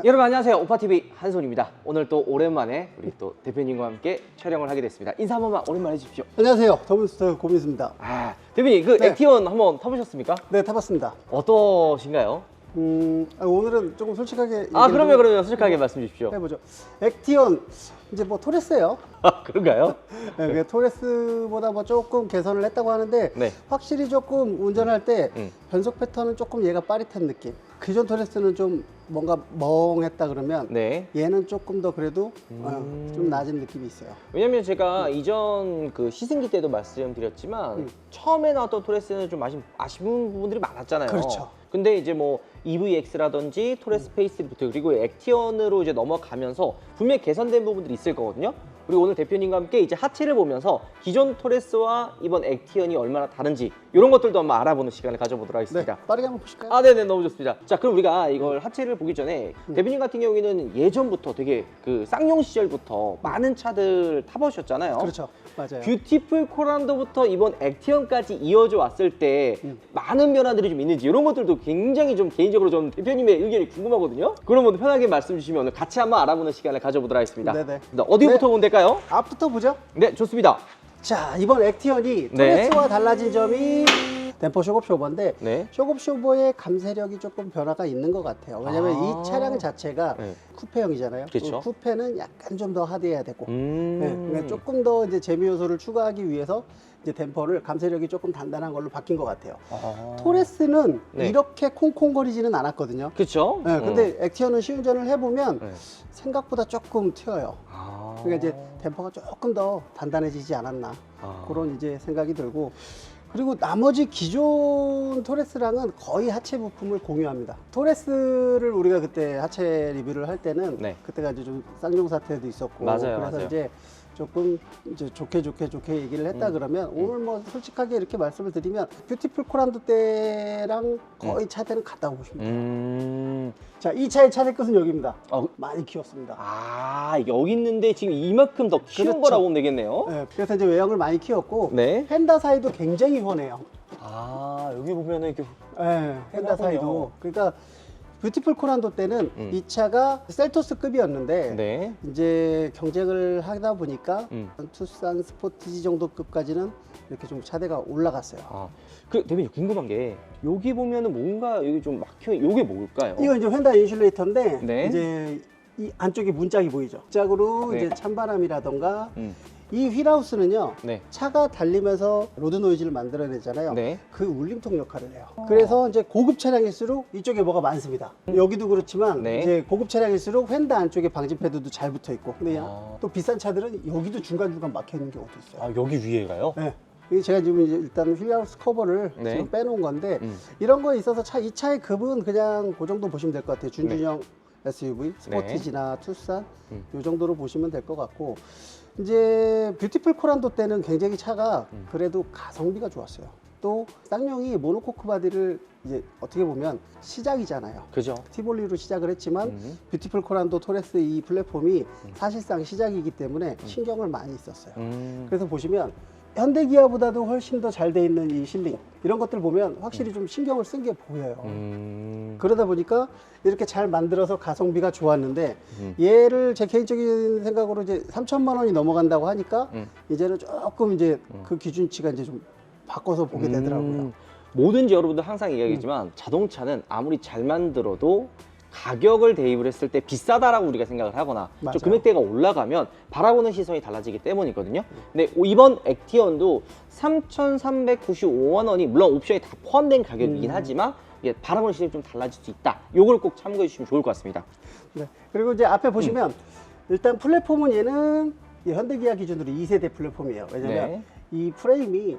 여러분 안녕하세요. 오빠TV 한손입니다. 오늘 또 오랜만에 우리 또 대표님과 함께 촬영을 하게 됐습니다. 인사 한 번만 오랜만에 해주십시오. 안녕하세요. 더블스타 고민수입니다. 대표님 그 네. 액티온 한번 타보셨습니까? 네, 타봤습니다. 어떠신가요? 오늘은 조금 솔직하게 그럼요. 솔직하게 말씀 주십시오. 해보죠. 액티온 이제 뭐 토레스예요. 그런가요? 네, 토레스보다 뭐 조금 개선을 했다고 하는데 네. 확실히 조금 운전할 때 변속 패턴은 조금 얘가 빠릿한 느낌. 기존 토레스는 좀 뭔가 멍했다 그러면 네. 얘는 조금 더 그래도 좀 낮은 느낌이 있어요. 왜냐면 제가 이전 그 시승기 때도 말씀드렸지만 처음에 나왔던 토레스는 좀 아쉬운 부분들이 많았잖아요. 그렇죠. 근데 이제 뭐 EVX라든지 토레스 페이스리프트 그리고 액티언으로 이제 넘어가면서 분명히 개선된 부분들이 있을 거거든요. 그리고 오늘 대표님과 함께 이제 하체를 보면서 기존 토레스와 이번 액티언이 얼마나 다른지 이런 것들도 한번 알아보는 시간을 가져보도록 하겠습니다. 네, 빠르게 한번 보실까요? 네네, 너무 좋습니다. 자, 그럼 우리가 이걸 하체를 보기 전에 대표님 같은 경우에는 예전부터 되게 그 쌍용 시절부터 많은 차들 타보셨잖아요. 그렇죠. 맞아요. 뷰티풀 코란도부터 이번 액티언까지 이어져 왔을 때 많은 변화들이 좀 있는지 이런 것들도 굉장히 좀 개인적으로 좀 대표님의 의견이 궁금하거든요. 그러면 편하게 말씀 주시면 오늘 같이 한번 알아보는 시간을 가져보도록 하겠습니다. 네네. 어디부터 네. 보면 될까요? 앞부터 보죠. 네, 좋습니다. 자, 이번 액티언이 네. 토레스와 달라진 점이 댐퍼 쇼급 쇼버인데 네. 쇼급 쇼버의 감쇄력이 조금 변화가 있는 것 같아요. 왜냐면 이 차량 자체가 네. 쿠페형이잖아요. 그렇죠. 쿠페는 약간 좀 더 하드해야 되고 그러니까 음. 조금 더 이제 재미 요소를 추가하기 위해서 이제 댐퍼를 감쇄력이 조금 단단한 걸로 바뀐 것 같아요. 토레스는 네. 이렇게 콩콩거리지는 않았거든요. 그렇죠. 네, 근데 액티언은 시운전을 해보면 네. 생각보다 조금 튀어요. 그러니까 이제 댐퍼가 조금 더 단단해지지 않았나 그런 이제 생각이 들고, 그리고 나머지 기존 토레스랑은 거의 하체 부품을 공유합니다. 토레스를 우리가 그때 하체 리뷰를 할 때는 네. 그때가 이제 좀 쌍용 사태도 있었고 맞아요, 그래서 맞아요. 이제 조금 이제 좋게 얘기를 했다 그러면 오늘 뭐 솔직하게 이렇게 말씀을 드리면 뷰티풀 코란도 때랑 거의 차대는 같다고 보시면 돼요. 자, 이 차의 차대 끝은 여기입니다. 많이 키웠습니다. 여기 있는데 지금 이만큼 더 키운 그렇죠. 거라고 보면 되겠네요. 네, 그래서 이제 외형을 많이 키웠고 네. 펜다 사이도 굉장히 훤해요. 여기 보면은 이렇게 네, 펜다 사이도. 그러니까 뷰티풀 코란도 때는 이 차가 셀토스급이었는데 네. 이제 경쟁을 하다 보니까 투싼 스포티지 정도급까지는 이렇게 좀 차대가 올라갔어요. 그 대표님 궁금한 게 여기 보면은 뭔가 여기 좀 막혀. 요게 뭘까요? 이거 이제 휀다 인슐레이터인데 네. 이제 이 안쪽에 문짝이 보이죠. 문짝으로 네. 이제 찬바람이라던가 이 휠하우스는요, 네. 차가 달리면서 로드 노이즈를 만들어내잖아요. 네. 그 울림통 역할을 해요. 그래서 이제 고급 차량일수록 이쪽에 뭐가 많습니다. 여기도 그렇지만 네. 이제 고급 차량일수록 휀다 안쪽에 방진 패드도 잘 붙어 있고, 근데 또 비싼 차들은 여기도 중간중간 막혀 있는 경우도 있어요. 여기 위에가요? 네. 이게 제가 지금 이제 일단 휠하우스 커버를 네. 지금 빼놓은 건데 이런 거에 있어서 이 차의 급은 그냥 그 정도 보시면 될 것 같아요. 준준형 SUV, 스포티지나 투싼 이 정도로 보시면 될 것 같고, 이제 뷰티풀 코란도 때는 굉장히 차가 그래도 가성비가 좋았어요. 또 쌍용이 모노코크 바디를 이제 어떻게 보면 시작이잖아요. 그죠. 티볼리로 시작을 했지만 뷰티풀 코란도 토레스 이 플랫폼이 사실상 시작이기 때문에 신경을 많이 썼어요. 그래서 보시면 현대 기아보다도 훨씬 더 잘 돼 있는 이 실링, 이런 것들 보면 확실히 좀 신경을 쓴 게 보여요. 그러다 보니까 이렇게 잘 만들어서 가성비가 좋았는데 얘를 제 개인적인 생각으로 이제 3천만 원이 넘어간다고 하니까 이제는 조금 이제 그 기준치가 이제 좀 바꿔서 보게 되더라고요. 뭐든지 여러분들 항상 이야기하지만 자동차는 아무리 잘 만들어도 가격을 대입을 했을 때 비싸다라고 우리가 생각을 하거나 맞아요. 좀 금액대가 올라가면 바라보는 시선이 달라지기 때문이거든요. 근데 이번 액티언도 3,395만 원이 물론 옵션이 다 포함된 가격이긴 하지만 이게 바라보는 시선이 좀 달라질 수 있다. 요걸 꼭 참고해 주시면 좋을 것 같습니다. 네. 그리고 이제 앞에 보시면 일단 플랫폼은 얘는 이 현대기아 기준으로 2세대 플랫폼이에요. 왜냐면 네. 이 프레임이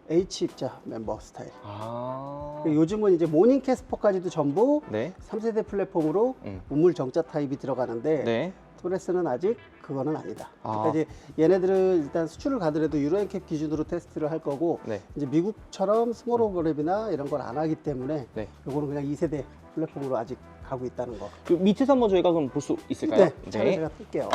H 입자 멤버 스타일. 아. 요즘은 이제 모닝 캐스퍼까지도 전부 네. 3세대 플랫폼으로 우물 정자 타입이 들어가는데 네. 토레스는 아직 그거는 아니다. 아. 그러니까 이제 얘네들은 일단 수출을 가더라도 유로엔캡 기준으로 테스트를 할 거고 네. 이제 미국처럼 스몰 오버랩이나 이런 걸 안 하기 때문에 네. 요거는 그냥 2세대 플랫폼으로 아직 가고 있다는 거. 그 밑에서 한번 저희가 그럼 볼 수 있을까요? 네. 차를 제가 뜰게요.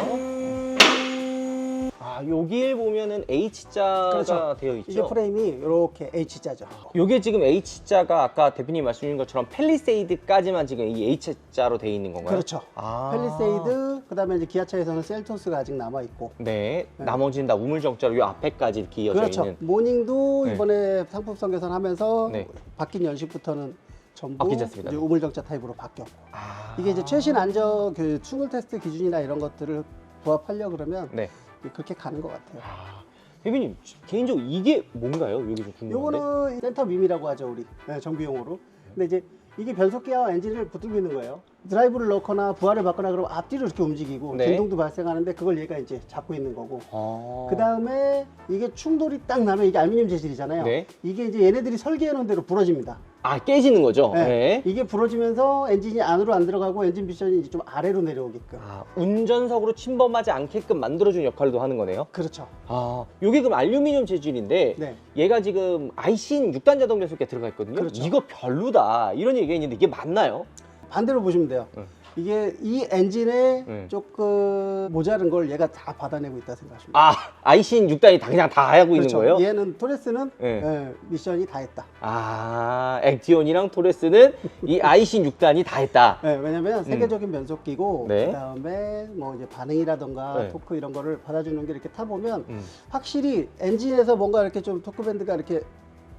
아, 여기에 보면은 H자가 그렇죠. 되어 있죠. 이게 프레임이 이렇게 H자죠. 요게 지금 H자가 아까 대표님 말씀 주신 것처럼 펠리세이드까지만 지금 이 H자로 되어 있는 건가요? 그렇죠. 아. 펠리세이드, 그다음에 이제 기아차에서는 셀토스가 아직 남아 있고. 네. 나머지는 다 우물정자로 요 앞에까지 이렇게 이어져 그렇죠. 있는. 모닝도 네. 이번에 상품성 개선하면서 네. 바뀐 연식부터는 전부 바뀌지 않습니다. 이제 우물정자 타입으로 바뀌었고. 아. 이게 이제 최신 안전 그 충돌 테스트 기준이나 이런 것들을 부합하려 그러면 네. 그렇게 가는 것 같아요. 아. 대표님 개인적으로 이게 뭔가요? 여기 좀 궁금한데. 요거는 센터 밈이라고 하죠, 우리. 네, 정비용어로. 근데 이제 이게 변속기와 엔진을 붙들고 있는 거예요. 드라이브를 넣거나 부하를 받거나 그러면 앞뒤로 이렇게 움직이고 네. 진동도 발생하는데 그걸 얘가 이제 잡고 있는 거고. 아. 그 다음에 이게 충돌이 딱 나면 이게 알루미늄 재질이잖아요. 네. 이게 이제 얘네들이 설계해 놓은 대로 부러집니다. 아, 깨지는 거죠? 네. 네. 이게 부러지면서 엔진이 안으로 안 들어가고 엔진 미션이 이제 좀 아래로 내려오게끔. 아, 운전석으로 침범하지 않게끔 만들어주는 역할도 하는 거네요. 그렇죠. 아, 요게 그럼 알루미늄 재질인데 네. 얘가 지금 아이신 6단 자동 변속기가 들어가 있거든요. 그렇죠. 이거 별로다 이런 얘기가 있는데 이게 맞나요? 반대로 보시면 돼요. 이게 이 엔진에 네. 조금 모자른 걸 얘가 다 받아내고 있다 생각하시면 돼요. 아, 아이신 6단이 다 그냥 다 하고 있는 그렇죠. 거예요? 얘는 토레스는 네. 미션이 다 했다. 아, 액티온이랑 토레스는 이 아이신 6단이 다 했다. 네, 왜냐면 세계적인 변속기고 네. 그다음에 뭐 이제 반응이라던가 네. 토크 이런 거를 받아주는 게 이렇게 타보면 음. 확실히 엔진에서 뭔가 이렇게 좀 토크 밴드가 이렇게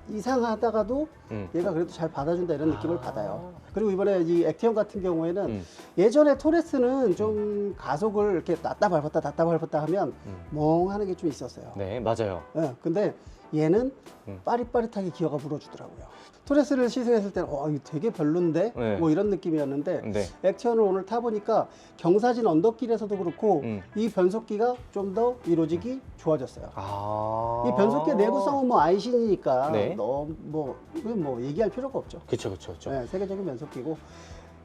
이상하다가도 얘가 그래도 잘 받아준다 이런 느낌을 받아요. 그리고 이번에 이 액티온 같은 경우에는 예전에 토레스는 좀 가속을 이렇게 놨다 밟았다 하면 멍하는 게 좀 있었어요. 네, 맞아요. 네, 근데 얘는 빠릿빠릿하게 기어가 불어주더라고요. 토레스를 시승했을 때는 이거 되게 별론데? 네. 뭐 이런 느낌이었는데 네. 액티온을 오늘 타보니까 경사진 언덕길에서도 그렇고 이 변속기가 좀 더 이루어지기 좋아졌어요. 아. 이 변속기의 내구성은 뭐 아이신이니까 네. 너무 뭐 얘기할 필요가 없죠. 그쵸, 그쵸, 그쵸. 네, 세계적인 변속기고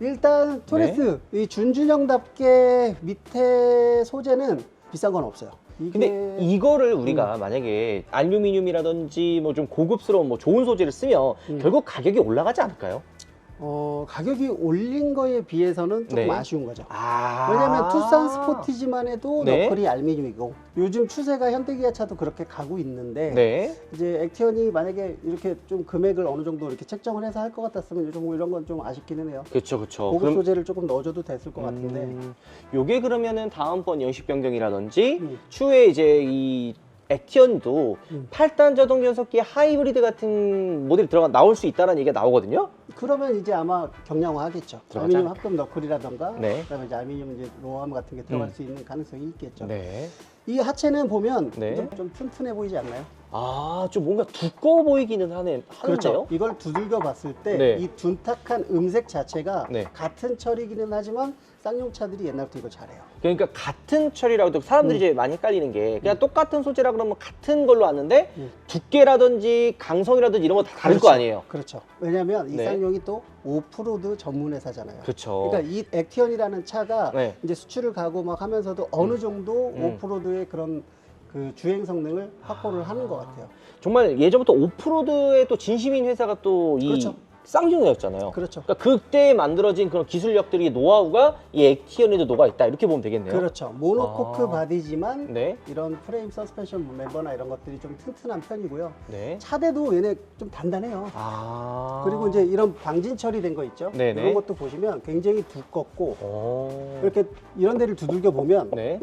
일단 토레스 이 준준형답게 밑에 소재는 비싼 건 없어요. 이게 근데 이거를 우리가 만약에 알루미늄이라든지 뭐 좀 고급스러운 뭐 좋은 소재를 쓰면 결국 가격이 올라가지 않을까요? 가격이 올린 거에 비해서는 조금 네. 아쉬운 거죠. 아. 왜냐면 투싼 스포티지만 해도 네. 너클이 알루미늄이고 요즘 추세가 현대기아차도 그렇게 가고 있는데 네. 이제 액티온이 만약에 이렇게 좀 금액을 어느 정도 이렇게 책정을 해서 할 것 같았으면 좀 이런 건 좀 아쉽기는 해요. 그쵸, 그쵸. 고급 소재를 조금 넣어줘도 됐을 것 같은데 요게 그러면은 다음번 연식 변경이라든지 추후에 이제 이 액티온도 8단 자동 변속기 하이브리드 같은 모델이 나올 수 있다는 얘기가 나오거든요. 그러면 이제 아마 경량화 하겠죠. 들어가지 알루미늄 합금 너클이라던가 네. 그다음에 이제 알루미늄 이제 로함 같은 게 들어갈 수 있는 가능성이 있겠죠. 네. 이 하체는 보면 네. 좀 튼튼해 보이지 않나요? 아, 좀 뭔가 두꺼워 보이기는 하는데요. 그렇죠. 이걸 두들겨 봤을 때 네. 이 둔탁한 음색 자체가 네. 같은 철이기는 하지만 쌍용차들이 옛날부터 이거 잘해요. 그러니까 같은 철이라고 해도 사람들이 이제 많이 헷갈리는 게 그냥 똑같은 소재라 그러면 같은 걸로 왔는데 두께라든지 강성이라든지 이런 거 다 다를 거 아니에요. 그렇죠. 왜냐하면 이 네. 쌍용이 또 오프로드 전문 회사잖아요. 그렇죠. 그러니까 이 액티온이라는 차가 네. 이제 수출을 가고 막 하면서도 어느 정도 오프로드의 그런 그 주행 성능을 확보를 하는 것 같아요. 정말 예전부터 오프로드에 또 진심인 회사가 또 이 그렇죠. 쌍용이었잖아요. 그렇죠. 그러니까 그때 만들어진 그런 기술력들이 노하우가 이 액티온에도 녹아 있다 이렇게 보면 되겠네요. 그렇죠. 모노코크 아. 바디지만 네. 이런 프레임 서스펜션 멤버나 이런 것들이 좀 튼튼한 편이고요. 네. 차대도 얘네 좀 단단해요. 아. 그리고 이제 이런 방진 처리된 거 있죠. 네네. 이런 것도 보시면 굉장히 두껍고 오. 이렇게 이런 데를 두들겨 보면 네.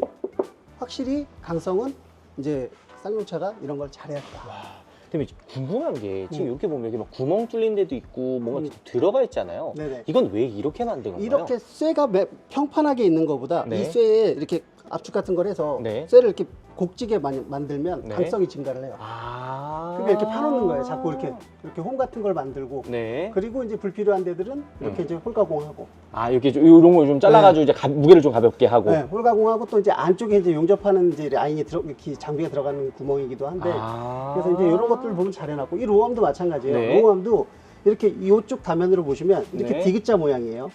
확실히 강성은 이제 쌍용차가 이런 걸 잘했다. 근데 궁금한 게 지금 이렇게 보면 여기 막 구멍 뚫린 데도 있고 뭔가 들어가 있잖아요. 네네. 이건 왜 이렇게 만든 건가요? 이렇게 쇠가 평판하게 있는 것보다 네. 이 쇠에 이렇게 압축 같은 걸 해서 네. 쇠를 이렇게 곡지게 만들면 네. 강성이 증가를 해요. 아. 그러니까 이렇게 파놓는 거예요. 자꾸 이렇게 홈 같은 걸 만들고. 네. 그리고 이제 불필요한 데들은 이렇게 이제 홀가공하고. 아, 이렇게 좀 이런 거 좀 잘라가지고 이제 무게를 좀 가볍게 하고. 네, 홀가공하고 또 이제 안쪽에 이제 용접하는 이제 라인이 이렇게 장비가 들어가는 구멍이기도 한데. 아. 그래서 이제 이런 것들을 보면 잘 해놨고 이 로함도 마찬가지예요. 네. 로함도 이렇게 이쪽 다면으로 보시면 이렇게 네. 디귿자 모양이에요.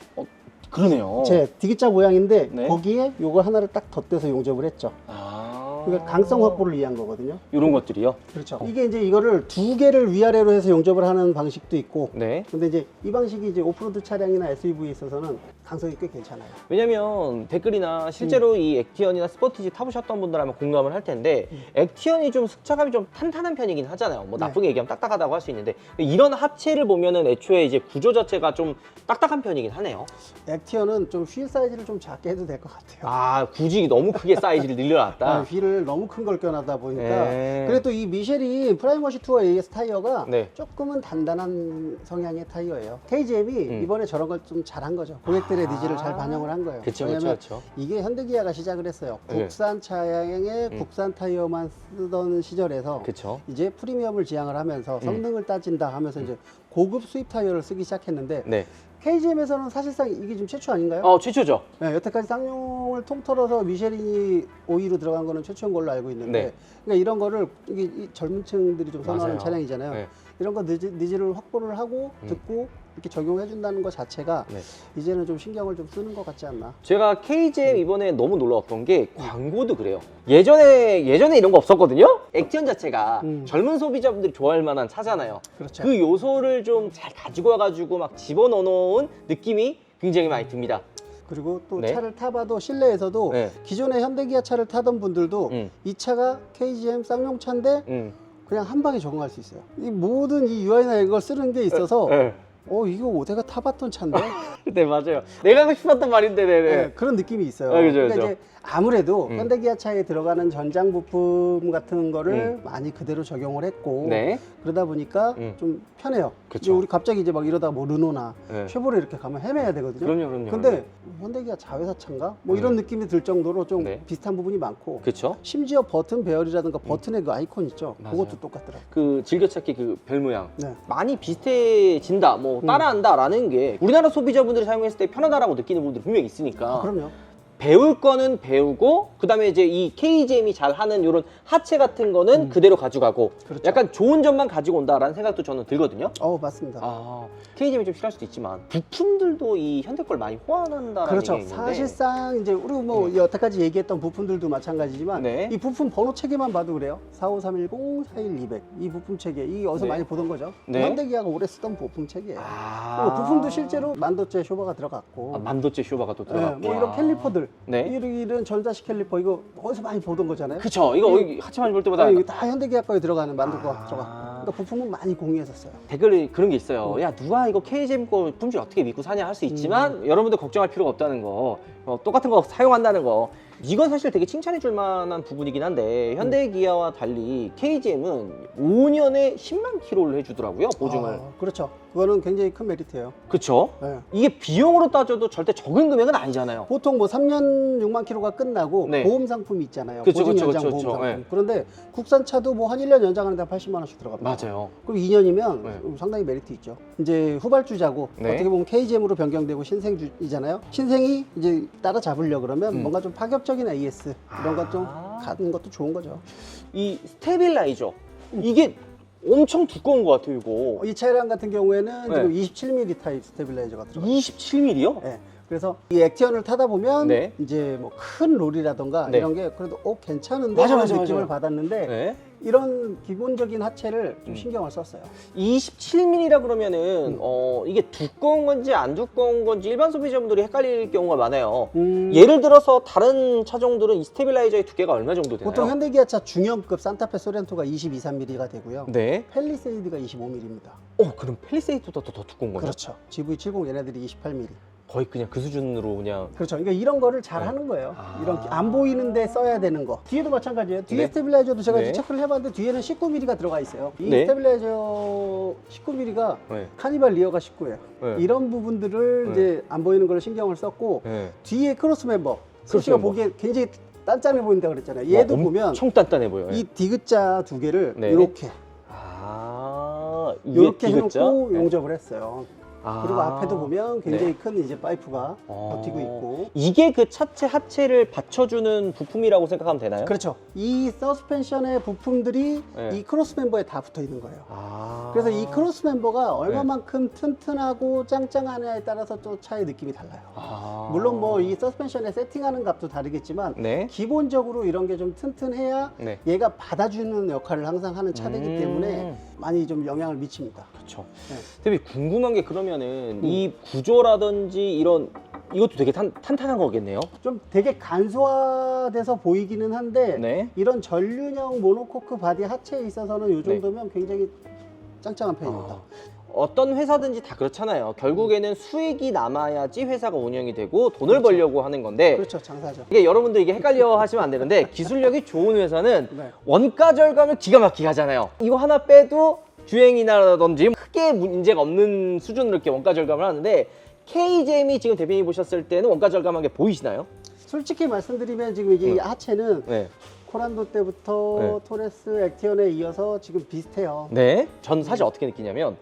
그러네요. 제 디귿자 모양인데 네. 거기에 요걸 하나를 딱 덧대서 용접을 했죠. 아. 그러니까 강성 확보를 위한 거거든요. 이런 것들이요? 그렇죠. 이게 이제 이거를 두 개를 위아래로 해서 용접을 하는 방식도 있고. 네. 근데 이제 이 방식이 이제 오프로드 차량이나 SUV에 있어서는 강성이 꽤 괜찮아요. 왜냐면 댓글이나 실제로 이 액티언이나 스포티지 타보셨던 분들하면 공감을 할 텐데 액티언이 좀 승차감이 좀 탄탄한 편이긴 하잖아요. 뭐 나쁘게 얘기하면 딱딱하다고 할 수 있는데 이런 하체를 보면은 애초에 이제 구조 자체가 좀 딱딱한 편이긴 하네요. 액티언은 좀 휠 사이즈를 좀 작게 해도 될 것 같아요. 아, 굳이 너무 크게 사이즈를 늘려놨다. 휠을 너무 큰 걸 껴놨다 보니까 네. 그래도 이 미쉐린 프라이머시 투어 AS 타이어가 네. 조금은 단단한 성향의 타이어예요. KGM이 이번에 저런 걸 좀 잘한 거죠. 고객들의 니즈를 잘 반영을 한 거예요. 그쵸, 왜냐면 그쵸. 이게 현대기아가 시작을 했어요. 네. 국산 차량에 국산 타이어만 쓰던 시절에서 그쵸. 이제 프리미엄을 지향을 하면서 성능을 따진다 하면서 이제 고급 수입 타이어를 쓰기 시작했는데 네. KGM에서는 사실상 이게 지금 최초 아닌가요? 최초죠. 네, 여태까지 쌍용을 통틀어서 미쉐린이 5위로 들어간 거는 최초인 걸로 알고 있는데 네. 그러니까 이런 거를 이게 이 젊은 층들이 좀 선호하는 맞아요. 차량이잖아요. 네. 이런 거 니즈를 확보를 하고 듣고 이렇게 적용해 준다는 것 자체가 네. 이제는 좀 신경을 좀 쓰는 것 같지 않나. 제가 KGM 이번에 너무 놀라웠던 게 광고도 그래요. 예전에 이런 거 없었거든요. 액티언 자체가 젊은 소비자분들이 좋아할 만한 차잖아요. 그렇죠. 그 요소를 좀 잘 가지고 와가지고 막 집어넣어 놓은 느낌이 굉장히 많이 듭니다. 그리고 또 네. 차를 타봐도 실내에서도 네. 기존의 현대기아 차를 타던 분들도 이 차가 KGM 쌍용 차인데 그냥 한 방에 적응할 수 있어요. 이 모든 이 UI나 이걸 쓰는 게 있어서 네. 이거 내가 타봤던 차인데 네, 맞아요. 내가 하고 싶었던 말인데, 네네. 네, 그런 느낌이 있어요. 아, 그죠, 그러니까 그죠. 이제 아무래도 현대기아 차에 들어가는 전장 부품 같은 거를 많이 그대로 적용을 했고 네. 그러다 보니까 좀 편해요. 그쵸. 이제 우리 갑자기 이제 막 이러다 뭐 르노나 네. 쉐보레 이렇게 가면 헤매야 되거든요. 그럼요. 근데 현대기아 자회사 차인가? 뭐 이런 느낌이 들 정도로 좀 네. 비슷한 부분이 많고 그쵸. 심지어 버튼 배열이라든가 버튼의 그 아이콘 있죠. 맞아요. 그것도 똑같더라고요. 그 즐겨찾기 그 별 모양. 네. 많이 비슷해진다, 뭐 따라한다라는 게 우리나라 소비자분들이 사용했을 때 편하다라고 느끼는 분들이 분명히 있으니까 그럼요. 배울 거는 배우고 그다음에 이제 이 KGM이 잘 하는 이런 하체 같은 거는 그대로 가져가고 그렇죠. 약간 좋은 점만 가지고 온다라는 생각도 저는 들거든요. 맞습니다. KGM이 좀 싫어할 수도 있지만 부품들도 이 현대 걸 많이 호환한다라는 그렇죠. 게 있는데 사실상 이제 우리 뭐 여태까지 얘기했던 부품들도 마찬가지지만 네. 이 부품 번호 체계만 봐도 그래요. 45310, 41200 이 부품 체계 이 어디서 네. 많이 보던 거죠. 네. 현대기아가 오래 쓰던 부품 체계예요. 그리고 부품도 실제로 만도째 쇼바가 들어갔고 만도째 쇼바가 또 네, 들어갔고 뭐 이런 캘리퍼들 네. 이런 전자식 캘리퍼 이거 어디서 많이 보던 거잖아요. 그쵸. 이거 하체만 볼 때마다 이거 다 현대기아 거에 들어가는 만도가 들어갔고 그러니까 부품은 많이 공유했었어요. 댓글에 그런 게 있어요. 야, 누가 이거 KGM 거 품질 어떻게 믿고 사냐 할 수 있지만 여러분들 걱정할 필요가 없다는 거, 똑같은 거 사용한다는 거. 이건 사실 되게 칭찬해 줄 만한 부분이긴 한데 현대기아와 달리 KGM은 5년에 10만 킬로를 해주더라고요, 보증을. 그렇죠. 그거는 굉장히 큰 메리트예요. 그쵸? 네. 이게 비용으로 따져도 절대 적은 금액은 아니잖아요. 보통 뭐 3년 6만 킬로가 끝나고 네. 보험 상품이 있잖아요. 그쵸, 보증 그쵸, 연장 그쵸, 보험 그쵸. 상품. 네. 그런데 국산차도 뭐 한 1년 연장하는데 80만 원씩 들어갑니다. 맞아요. 그리고 2년이면 네. 상당히 메리트 있죠. 이제 후발주자고 네. 어떻게 보면 KGM으로 변경되고 신생이잖아요. 신생이 이제 따라잡으려 그러면 뭔가 좀 파격적인 AS 이런 것 좀 가는 것도 좋은 거죠. 이 스테빌라이저 이게 엄청 두꺼운 것 같아요, 이거. 이 차량 같은 경우에는 네. 지금 27mm 타입 스테빌라이저가 들어가요. 27mm요? 네. 그래서 이 액티언을 타다 보면 네. 이제 뭐 큰 롤이라던가 네. 이런 게 그래도 괜찮은데 맞아, 하는 맞아, 느낌을 맞아요. 받았는데 네. 이런 기본적인 하체를 좀 신경을 썼어요. 27mm라 그러면은 이게 두꺼운 건지 안 두꺼운 건지 일반 소비자분들이 헷갈릴 경우가 많아요. 예를 들어서 다른 차종들은 이 스테빌라이저의 두께가 얼마 정도 되나요? 보통 현대기아차 중형급 산타페 소렌토가 22~3mm가 되고요. 네. 펠리세이드가 25mm입니다. 그럼 펠리세이드보다 더 두꺼운 거죠? 그렇죠. GV70 얘네들이 28mm. 거의 그냥 그 수준으로 그냥. 그렇죠. 그러니까 이런 거를 잘 하는 거예요. 이런 안 보이는데 써야 되는 거. 뒤에도 마찬가지예요. 뒤에 네. 스테빌라이저도 제가 네. 이제 체크를 해봤는데 뒤에는 19mm가 들어가 있어요. 이 네. 스테빌라이저 19mm가 네. 카니발 리어가 19예요. 네. 이런 부분들을 네. 이제 안 보이는 걸 신경을 썼고 네. 뒤에 크로스 멤버. 크로스 씨가 멤버. 보기에 굉장히 단단해 보인다 그랬잖아요. 얘도 보면 엄청 단단해 보여요. 이 디귿자 두 개를 네. 이렇게 이게 이렇게 디귿자? 해놓고 네. 용접을 했어요. 그리고 앞에도 보면 굉장히 큰 이제 파이프가 버티고 있고. 이게 그 차체 하체를 받쳐주는 부품이라고 생각하면 되나요? 그렇죠. 이 서스펜션의 부품들이 네. 이 크로스 멤버에 다 붙어 있는 거예요. 아. 그래서 이 크로스 멤버가 얼마만큼 튼튼하고 짱짱하냐에 따라서 또 차의 느낌이 달라요. 아. 물론 뭐 이 서스펜션에 세팅하는 값도 다르겠지만 네. 기본적으로 이런 게 좀 튼튼해야 네. 얘가 받아주는 역할을 항상 하는 차대기 때문에 많이 좀 영향을 미칩니다. 그렇죠. 네. 대비 궁금한 게 그러면은 이 구조라든지 이런 이것도 되게 탄탄한 거겠네요. 좀 되게 간소화돼서 보이기는 한데 네. 이런 전륜형 모노코크 바디 하체에 있어서는 이 정도면 굉장히 짱짱한 편입니다. 어떤 회사든지 다 그렇잖아요. 결국에는 수익이 남아야지 회사가 운영이 되고 돈을 벌려고 하는 건데 그렇죠, 장사죠. 이게 여러분들 이게 헷갈려 하시면 안 되는데 기술력이 좋은 회사는 네. 원가 절감을 기가 막히게 하잖아요. 이거 하나 빼도 주행이나라든지 크게 문제가 없는 수준으로 이렇게 원가 절감을 하는데 KGM이 지금 대표님이 보셨을 때는 원가 절감한 게 보이시나요? 솔직히 말씀드리면 지금 이게 이 하체는 네. 코란도 때부터 네. 토레스, 액티언에 이어서 지금 비슷해요. 네. 전 사실 어떻게 느끼냐면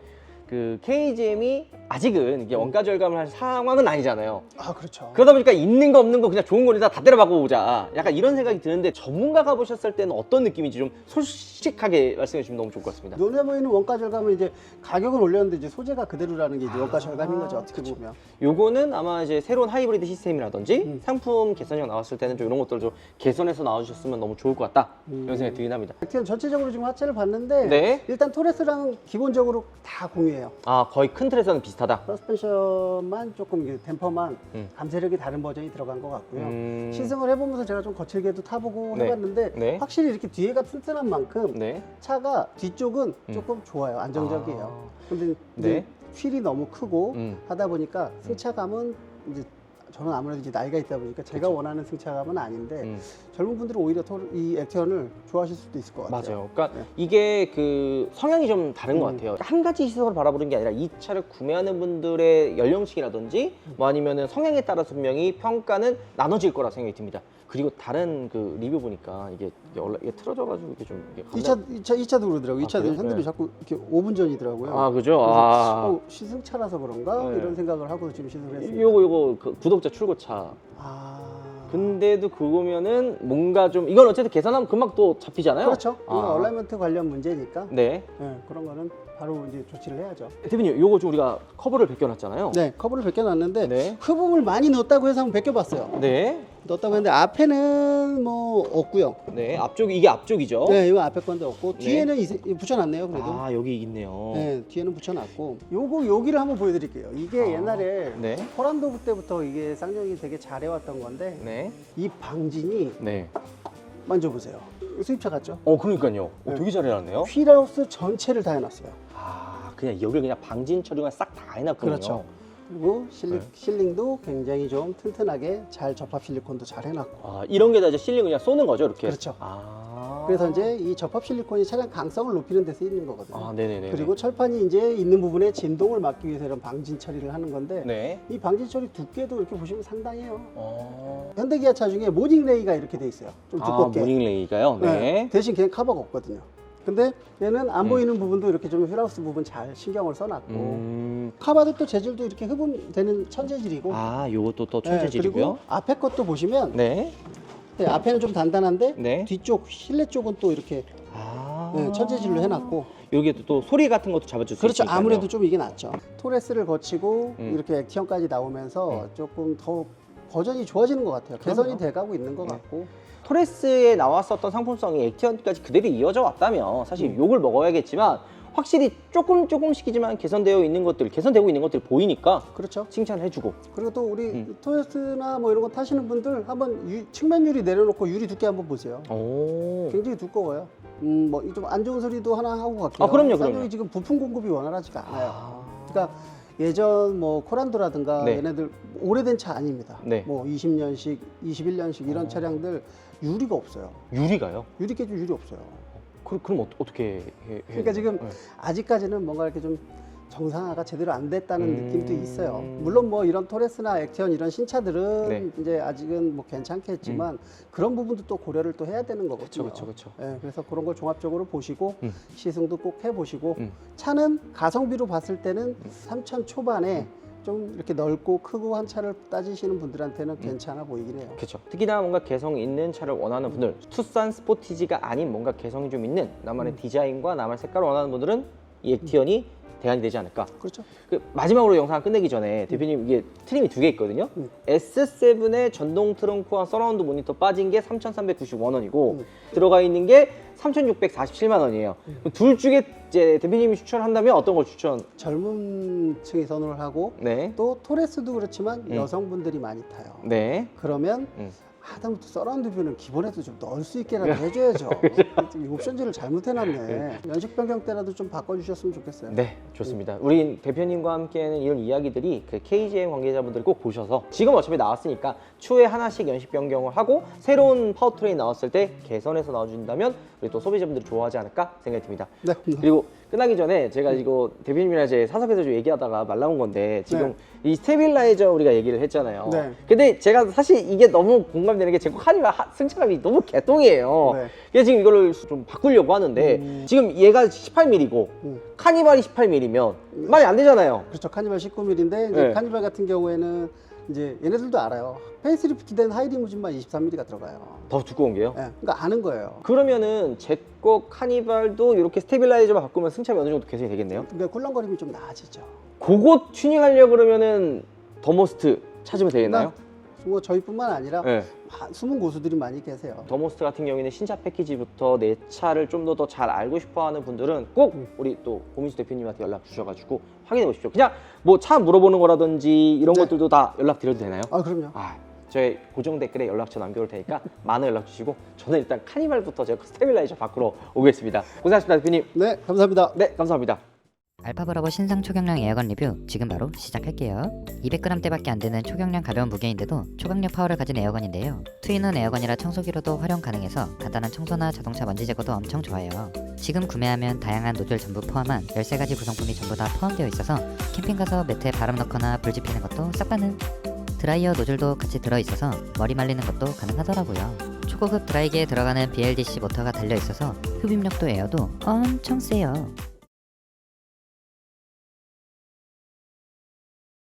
그 KGM이 아직은 이게 원가 절감을 할 상황은 아니잖아요. 아, 그렇죠. 그러다 보니까 있는 거 없는 거 그냥 좋은 거다 다 때려 박아보자. 약간 이런 생각이 드는데 전문가가 보셨을 때는 어떤 느낌인지 좀 솔직하게 말씀해 주시면 너무 좋을 것 같습니다. 눈에 보이는 원가 절감은 이제 가격을 올렸는데 이제 소재가 그대로라는 게 이제 원가 절감인 거죠, 어떻게 보면. 요거는 아마 이제 새로운 하이브리드 시스템이라든지 상품 개선형 나왔을 때는 좀 이런 것들 좀 개선해서 나와주셨으면 너무 좋을 것 같다. 이런 생각이 들긴 합니다. 액티언 전체적으로 지금 하체를 봤는데 네. 일단 토레스랑 기본적으로 다 공유해요. 아, 거의 큰 틀에서는 비슷하다. 서스펜션만 조금 이게 댐퍼만 감쇄력이 다른 버전이 들어간 것 같고요. 시승을 해보면서 제가 좀 거칠게도 타보고 네. 해봤는데 네. 확실히 이렇게 뒤에가 튼튼한 만큼 네. 차가 뒤쪽은 조금 좋아요, 안정적이에요. 근데 네. 이제 휠이 너무 크고 음. 하다 보니까 승차감은 이제 저는 아무래도 이제 나이가 있다 보니까 제가 원하는 승차감은 아닌데 젊은 분들은 오히려 이 액티언을 좋아하실 수도 있을 것 같아요. 맞아요. 그러니까 네. 이게 그 성향이 좀 다른 것 같아요. 한 가지 시선으로 바라보는 게 아니라 이 차를 구매하는 분들의 연령층이라든지 뭐 아니면은 성향에 따라서 분명히 평가는 나눠질 거라 생각이 듭니다. 그리고 다른 그 리뷰 보니까 이게 원래 이게 틀어져가지고 이게 좀 이게 이 차도 그러더라고요. 이 차도 그래요? 핸들이 네. 자꾸 이렇게 5분 전이더라고요. 아, 그죠? 그래서 아. 시승차라서 그런가 네. 이런 생각을 하고 지금 시승을 했습니다. 요거 그 구독자 출고차. 아, 근데도 그거면은 뭔가 좀 이건 어쨌든 계산하면 금방 또 잡히잖아요. 그렇죠. 이건 아. 얼라이먼트 관련 문제니까 네. 그런 거는 바로 이제 조치를 해야죠. 대표님, 요거 좀 우리가 커버를 벗겨놨잖아요. 네, 커브를 벗겨놨는데 네. 흡음을 많이 넣었다고 해서 한번 벗겨봤어요. 네. 넣었다고 했는데 앞에는 뭐 없고요. 네. 앞쪽 이게 앞쪽이죠. 네, 이거 앞에 건데 없고 네. 뒤에는 붙여놨네요. 그래도. 아, 여기 있네요. 네, 뒤에는 붙여놨고 요거 여기를 한번 보여드릴게요. 이게 옛날에 네. 포란도 때부터 이게 쌍용이 되게 잘해왔던 건데 네. 이 방진이 네. 만져보세요. 수입차 같죠? 그러니까요. 네. 되게 잘 해놨네요. 휠하우스 전체를 다 해놨어요. 아, 그냥 여기를 그냥 방진 처리가 싹 다 해놨군요. 그렇죠. 그리고 네. 실링도 굉장히 좀 튼튼하게 잘 접합 실리콘도 잘 해놨고. 아, 이런 게다 이제 실링 그냥 쏘는 거죠, 이렇게. 그렇죠. 아. 그래서 이제 이 접합 실리콘이 차량 강성을 높이는 데 쓰이는 거거든요. 아, 네네네. 그리고 철판이 이제 있는 부분에 진동을 막기 위해서 이런 방진 처리를 하는 건데 네. 이 방진 처리 두께도 이렇게 보시면 상당해요. 어. 현대기아차 중에 모닝레이가 이렇게 돼 있어요. 좀 두껍게. 모닝레이가요? 네. 대신 걔는 카버가 없거든요. 근데 얘는 안 보이는 부분도 이렇게 좀 휠하우스 부분 잘 신경을 써놨고 카바도 또 재질도 이렇게 흡음되는 천재질이고 아, 요것도 또 네, 천재질이고요. 그리고 앞에 것도 보시면 네. 네, 앞에는 좀 단단한데 네. 뒤쪽 실내 쪽은 또 이렇게 아. 천재질로 해놨고 여기도 또 소리 같은 것도 잡아줄 수 그렇죠. 있으니까요. 아무래도 좀 이게 낫죠. 토레스를 거치고 음. 이렇게 액티언까지 나오면서 조금 더 버전이 좋아지는 것 같아요. 개선이 돼가고 있는 것 같고. 토레스에 나왔었던 상품성이 액티언까지 그대로 이어져 왔다면 사실 욕을 먹어야겠지만 확실히 조금씩이지만 개선되고 있는 것들이 보이니까 그렇죠. 칭찬을 해주고. 그리고 또 우리 토요스나 뭐 이런 거 타시는 분들 한번 측면 유리 내려놓고 유리 두께 한번 보세요. 오. 굉장히 두꺼워요. 뭐 좀 안 좋은 소리도 하나 하고 갈게요. 아, 그럼요. 쌍용이 지금 부품 공급이 원활하지가 않아요. 아. 그러니까 예전 뭐 코란도라든가 네. 얘네들 오래된 차 아닙니다. 네. 뭐 20년씩, 21년씩 이런 차량들 유리가 없어요. 유리가요? 유리 깨질 유리 없어요. 그럼 어떻게 해? 그러니까 지금 네. 아직까지는 뭔가 이렇게 좀 정상화가 제대로 안 됐다는 느낌도 있어요. 음. 물론 뭐 이런 토레스나 액티언 이런 신차들은 네. 이제 아직은 뭐 괜찮겠지만 그런 부분도 또 고려를 또 해야 되는 거거든요. 그렇죠. 예, 그래서 그런 걸 종합적으로 보시고 시승도 꼭 해보시고 음. 차는 가성비로 봤을 때는 3천 초반에 좀 이렇게 넓고 크고 한 차를 따지시는 분들한테는 괜찮아 보이긴 해요. 그렇죠. 특히나 뭔가 개성 있는 차를 원하는 분들, 투싼 스포티지가 아닌 뭔가 개성이 좀 있는 나만의 디자인과 나만의 색깔을 원하는 분들은 이 액티언이 대안이 되지 않을까. 그렇죠. 그 마지막으로 영상 끝내기 전에 대표님 이게 트림이 두 개 있거든요. S7의 전동 트렁크와 서라운드 모니터 빠진 게 3,391원이고 들어가 있는 게 3,647만 원이에요. 둘 중에 이제 대표님이 추천한다면 어떤 걸 추천? 젊은 층이 선호를 하고 네. 또 토레스도 그렇지만 여성분들이 많이 타요. 네. 그러면 하다못해 서라운드 뷰는 기본에도 좀 넣을 수 있게라도 해줘야죠. 옵션지를 잘못해놨네. 연식 변경 때라도 좀 바꿔주셨으면 좋겠어요. 네, 좋습니다. 우리 대표님과 함께하는 이런 이야기들이 그 KGM 관계자분들이 꼭 보셔서 지금 어차피 나왔으니까 추후에 하나씩 연식 변경을 하고 새로운 파워트레인 나왔을 때 개선해서 나와준다면 우리 또 소비자분들이 좋아하지 않을까 생각이 듭니다. 네. 그리고 끝나기 전에 제가 이거 대표님이랑 제 사석에서 좀 얘기하다가 말 나온 건데 지금 이 스테빌라이저 우리가 얘기를 했잖아요. 네. 근데 제가 사실 이게 너무 공감되는 게 제 카니발 승차감이 너무 개똥이에요. 네. 그래서 지금 이거를 좀 바꾸려고 하는데 지금 얘가 18mm고 카니발이 18mm면 말이 안 되잖아요. 그렇죠. 카니발 19mm인데 이제 네. 카니발 같은 경우에는 이제 얘네들도 알아요. 페이스리프트된 하이리무진만 23mm가 들어가요. 더 두꺼운 게요? 네. 그러니까 아는 거예요. 그러면은 제 거 카니발도 이렇게 스테빌라이저만 바꾸면 승차감이 어느 정도 개선이 되겠네요? 그러니까 꿀렁거림이 좀 나아지죠. 그거 튜닝하려고 그러면은 더모스트 찾으면 되겠나요? 뭐 저희뿐만 아니라 네. 숨은 고수들이 많이 계세요. 더모스트 같은 경우에는 신차 패키지부터 내 차를 좀 더 잘 알고 싶어하는 분들은 꼭 우리 또 고민수 대표님한테 연락 주셔가지고 확인해 보십시오. 그냥 뭐 차 물어보는 거라든지 이런 네. 것들도 다 연락 드려도 되나요? 아 그럼요. 저의 고정 댓글에 연락처 남겨올 테니까 많은 연락 주시고 저는 일단 카니발부터 제가 스테빌라이저 바꾸러 오겠습니다. 고생하셨습니다 대표님. 네, 감사합니다. 네, 감사합니다. 알파 브라보 신상 초경량 에어건 리뷰 지금 바로 시작할게요. 200g대밖에 안 되는 초경량 가벼운 무게인데도 초강력 파워를 가진 에어건인데요. 트윈원 에어건이라 청소기로도 활용 가능해서 간단한 청소나 자동차 먼지 제거도 엄청 좋아요. 지금 구매하면 다양한 노즐 전부 포함한 13가지 구성품이 전부 다 포함되어 있어서 캠핑 가서 매트에 바람 넣거나 불 지피는 것도 싹 가능. 드라이어 노즐도 같이 들어있어서 머리 말리는 것도 가능하더라고요. 초고급 드라이기에 들어가는 BLDC 모터가 달려있어서 흡입력도 에어도 엄청 세요.